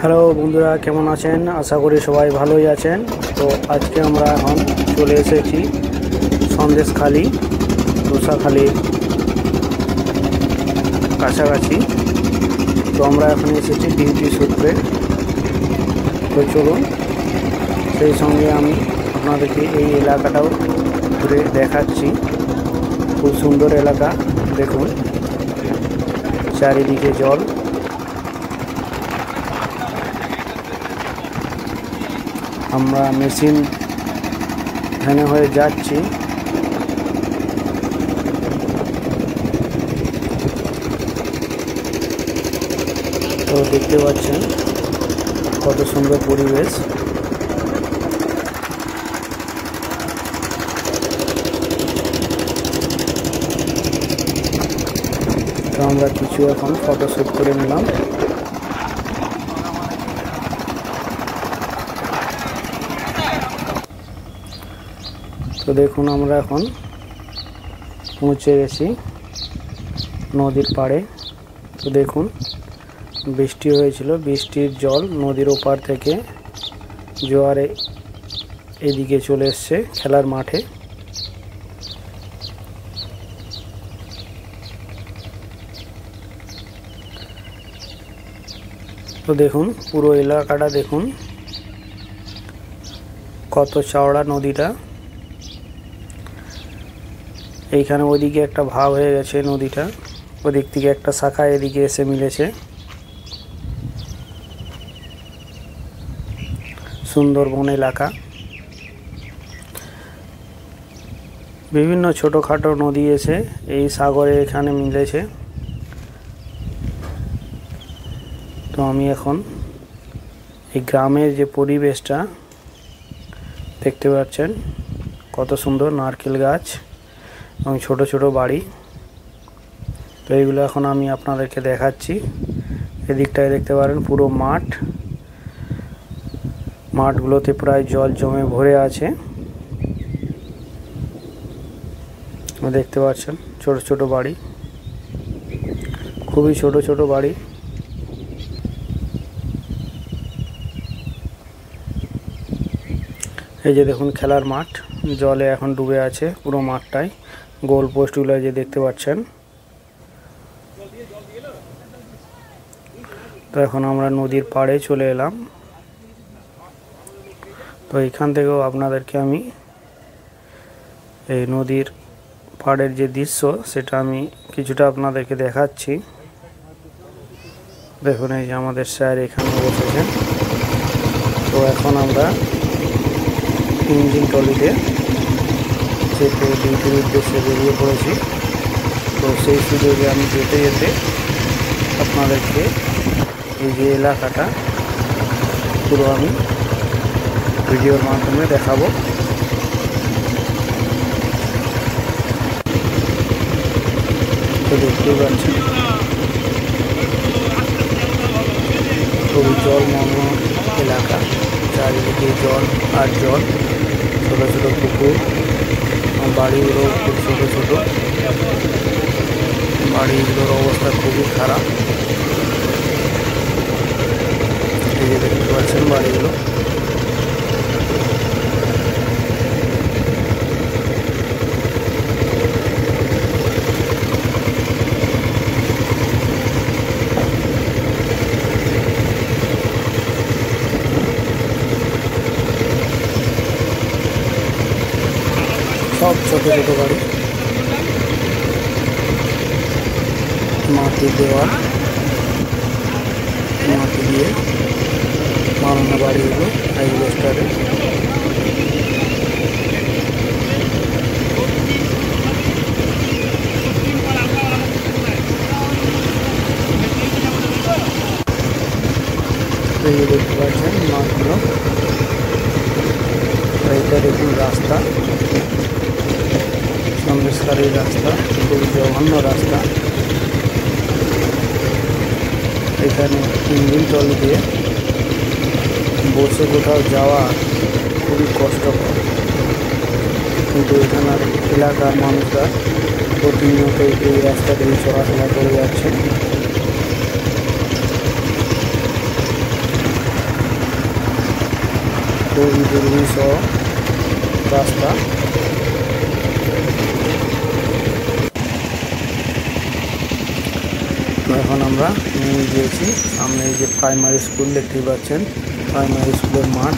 Hello বন্ধুরা, কেমন আছেন? আশা করি সবাই ভালোই আছেন। তো আজকে আমরা এখন চলে এসেছি সন্দেশখালি রোসাখালির কাছাকাছি। তো আমরা এখন এসেছি ডিউটি সূত্রে। তো চলুন, সেই সঙ্গে আমি আপনাদেরকে এই এলাকাটাও ঘুরে দেখাচ্ছি। খুব সুন্দর এলাকা, দেখুন চারিদিকে জল। আমরা মেশিন ভ্যানে হয়ে যাচ্ছি। তো দেখতে পাচ্ছেন কত সুন্দর পরিবেশ। তো আমরা কিছু এখন ফটোশ্যুট করে নিলাম। তো দেখুন, আমরা এখন পৌঁছে গেছি নদীর পাড়ে। তো দেখুন, বৃষ্টি হয়েছিল, বৃষ্টির জল নদীর ওপার থেকে জোয়ারে এদিকে চলে এসছে খেলার মাঠে। তো দেখুন পুরো এলাকাটা দেখুন, কত চওড়া নদীটা। এইখানে ওইদিকে একটা ভাগ হয়ে গেছে নদীটা, ওদিক থেকে একটা শাখা এদিকে এসে মিলেছে। সুন্দরবন এলাকা, বিভিন্ন ছোটোখাটো নদী এসে এই সাগরে এখানে মিলেছে। তো আমি এখন এই গ্রামের যে পরিবেশটা দেখতে পাচ্ছেন, কত সুন্দর নারকেল গাছ এবং ছোট ছোট বাড়ি। তো এইগুলো এখন আমি আপনাদেরকে দেখাচ্ছি। এদিকটায় দেখতে পারেন পুরো মাঠ, মাঠগুলোতে প্রায় জল জমে ভরে আছে। দেখতে পাচ্ছেন ছোট ছোট বাড়ি, খুবই ছোট ছোট বাড়ি। এই যে দেখুন খেলার মাঠ, জলে এখন ডুবে আছে পুরো মাঠটাই। গোল পোস্টগুলো যে দেখতে পাচ্ছেন। তো এখন আমরা নদীর পাড়ে চলে এলাম। তো এখান থেকেও আপনাদেরকে আমি এই নদীর পাড়ের যে দৃশ্য সেটা আমি কিছুটা আপনাদেরকে দেখাচ্ছি। দেখুন, এই যে আমাদের স্যার এখানে বসেছেন। তো এখন আমরা ইঞ্জিন ট্রলিতে চেপে ডিউটির উদ্দেশ্যে বেরিয়ে পড়েছি। তো সেই সুযোগে আমি যেতে যেতে আপনাদেরকে এই যে এলাকাটা পুরো আমি ভিডিওর মাধ্যমে দেখাবো। তো দেখতেই পাচ্ছেন খুবই জলমগ্ন এলাকা, চারিদিকে জল আর জল, ছোটো ছোটো পুকুর, বাড়িগুলো খুব ছোটো ছোটো, বাড়িগুলোর অবস্থা খুবই খারাপ। এই যে দেখতে পাচ্ছেন বাড়িগুলো। সব ছোট ছোট বাড়ি, মাটির দেওয়াল, মাটি দিয়ে বানানো বাড়িগুলো অ্যাসবেস্টরে। দেখতে পাচ্ছেন মাঠগুলো। এইটা দেখুন রাস্তা, সন্দেশখালির রাস্তা, খুবই জঘন্য রাস্তা। এখানে ইঞ্জিন ট্রলি দিয়ে বসে কোথাও যাওয়া খুবই কষ্টকর, কিন্তু এখানের এলাকার মানুষরা প্রতিনিয়ত এই রাস্তা দিয়ে চলাফেরা করে যাচ্ছে। খুবই দুর্বিষহ রাস্তা। তো এখন আমরা নিয়ে গিয়েছি সামনে এই যে প্রাইমারি স্কুল দেখতেই পাচ্ছেন, প্রাইমারি স্কুলের মাঠ।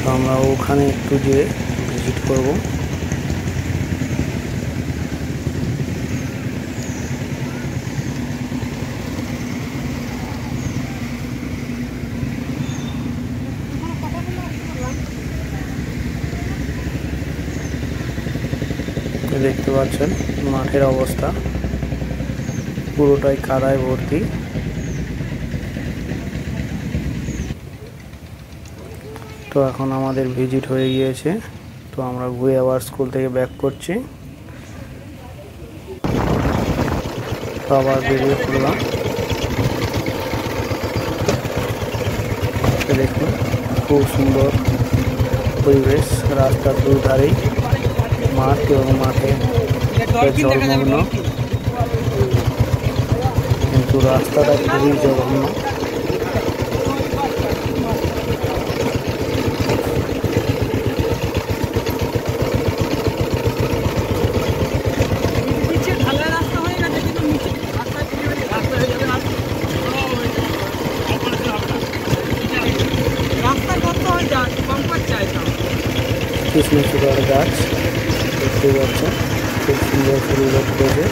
তো আমরা ওখানে একটু যেয়ে ভিজিট করব। দেখতে পাচ্ছেন মাঠের অবস্থা পুরোটাই কাদায় ভর্তি। তো এখন আমাদের ভিজিট হয়ে গিয়েছে, তো আমরা ঘুরে আবার স্কুল থেকে ব্যাক করছি। তো আবার বেরিয়ে পড়লাম। দেখুন খুব সুন্দর পরিবেশ, রাস্তার দুই ধারেই মাঠ এবং মাঠে জলমগ্ন, কিন্তু রাস্তাটা খুবই জঘন্য। কৃষ্ণচূড়ার গাছ দেখতে পাচ্ছেন, খুব সুন্দর ফুল ফুটেছে,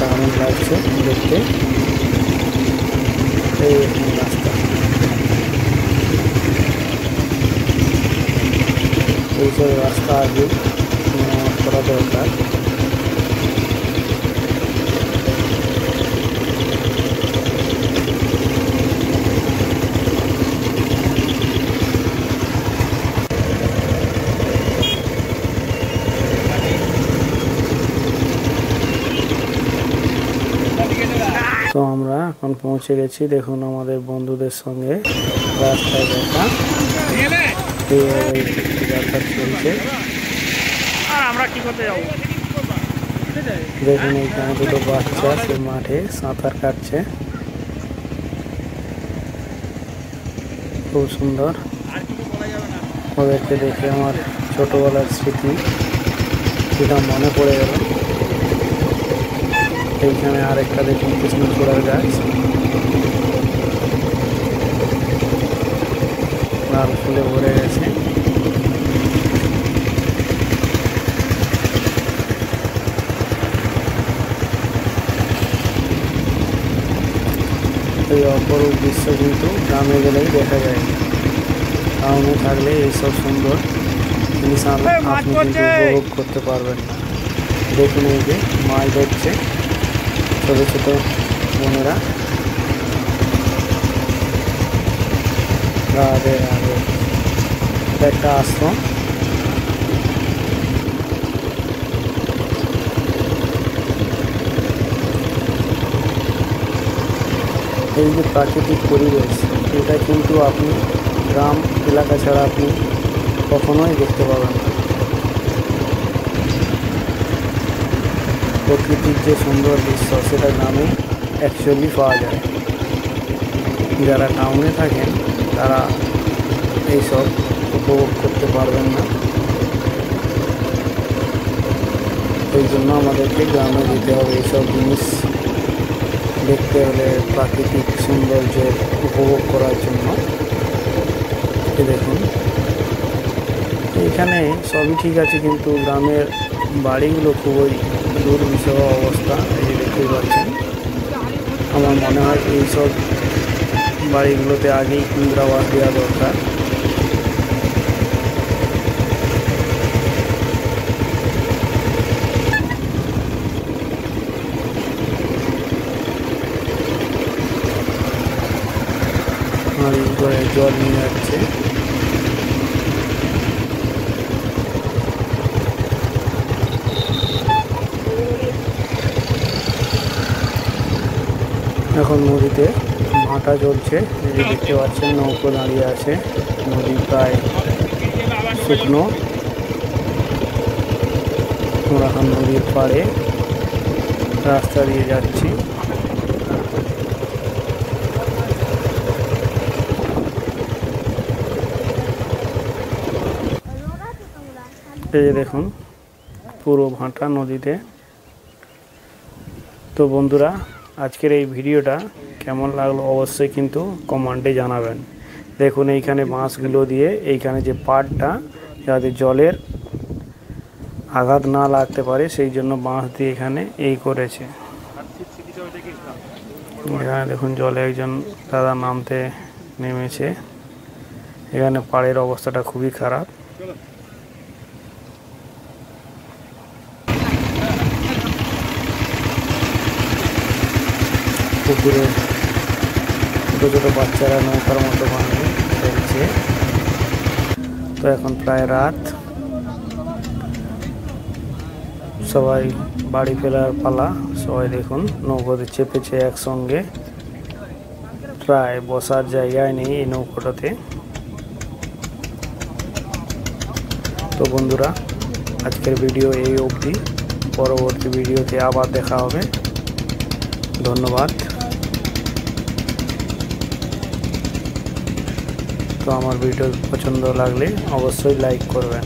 দারুণ লাগছে দেখতে। এই রাস্তা, এইসব রাস্তা আগে করা দরকার। তো আমরা এখন পৌঁছে গেছি, দেখুন আমাদের বন্ধুদের সঙ্গে রাস্তায় দেখা চলছে। দেখুন এইখানে দুটো বাচ্চা সে মাঠে সাঁতার কাটছে, খুব সুন্দর। ওদেরকে দেখে আমার ছোটবেলার স্মৃতি সেটা মনে পড়ে গেল। এইখানে আরেকটা দেখুন কৃষ্ণচূড়ার গাছ, লাল ফুলে ভরে গেছে। এই অপরূপ দৃশ্য কিন্তু গ্রামে গেলেই দেখা যায়, টাউনে থাকলে এইসব সুন্দর জিনিস আপনি কিন্তু উপভোগ করতে পারবেন না। দেখুন এই যে মাছ ধরছে ছোট ছোট বোনেরা, রাধে রাধে। একটা আশ্রম, এই যে প্রাকৃতিক পরিবেশ, এটা কিন্তু আপনি গ্রাম এলাকা ছাড়া আপনি কখনোই দেখতে পাবেন না। প্রকৃতির যে সুন্দর দৃশ্য সেটা গ্রামে অ্যাকচুয়ালি পাওয়া যায়। যারা টাউনে থাকেন তারা এইসব উপভোগ করতে পারবেন না। এই জন্য আমাদেরকে গ্রামে যেতে হবে এইসব জিনিস দেখতে হলে, প্রাকৃতিক সৌন্দর্য উপভোগ করার জন্য। দেখুন এখানে সবই ঠিক আছে, কিন্তু গ্রামের বাড়িগুলো খুবই দুর্বিষহ অবস্থা। এই যে দেখতে পাচ্ছেন, আমার মনে হয় এইসব বাড়িগুলোতে আগেই ইন্দিরাবাস দেওয়া দরকার। জল নিয়ে যাচ্ছে, এখন নদীতে ভাটা চলছে, এই যে দেখতে পাচ্ছেন নৌকো দাঁড়িয়ে আছে, নদী প্রায় শুকনো। আমরা এখন নদীর পাড়ে রাস্তা দিয়ে যাচ্ছি। এই যে দেখুন পুরো ভাটা নদীতে। তো বন্ধুরা, আজকের এই ভিডিওটা কেমন লাগলো অবশ্যই কিন্তু কমেন্টে জানাবেন। দেখুন এইখানে বাঁশগুলো দিয়ে এইখানে যে পাড়টা যাতে জলের আঘাত না লাগতে পারে সেই জন্য বাঁশ দিয়ে এখানে এই করেছে। এখানে দেখুন জলে একজন দাদা নামতে নেমেছে। এখানে পাড়ের অবস্থাটা খুবই খারাপ। পুকুরে ছোটো ছোটো বাচ্চারা নৌকার মতো বানিয়ে খেলছে। তো এখন প্রায় রাত, সবাই বাড়ি ফেরার পালা। সবাই দেখুন নৌকোতে চেপেছে একসঙ্গে, প্রায় বসার জায়গায় নেই এই নৌকোটাতে। তো বন্ধুরা, আজকের ভিডিও এই অবধি। পরবর্তী ভিডিওতে আবার দেখা হবে। ধন্যবাদ। তো আমার ভিডিও পছন্দ লাগলে অবশ্যই লাইক করবেন।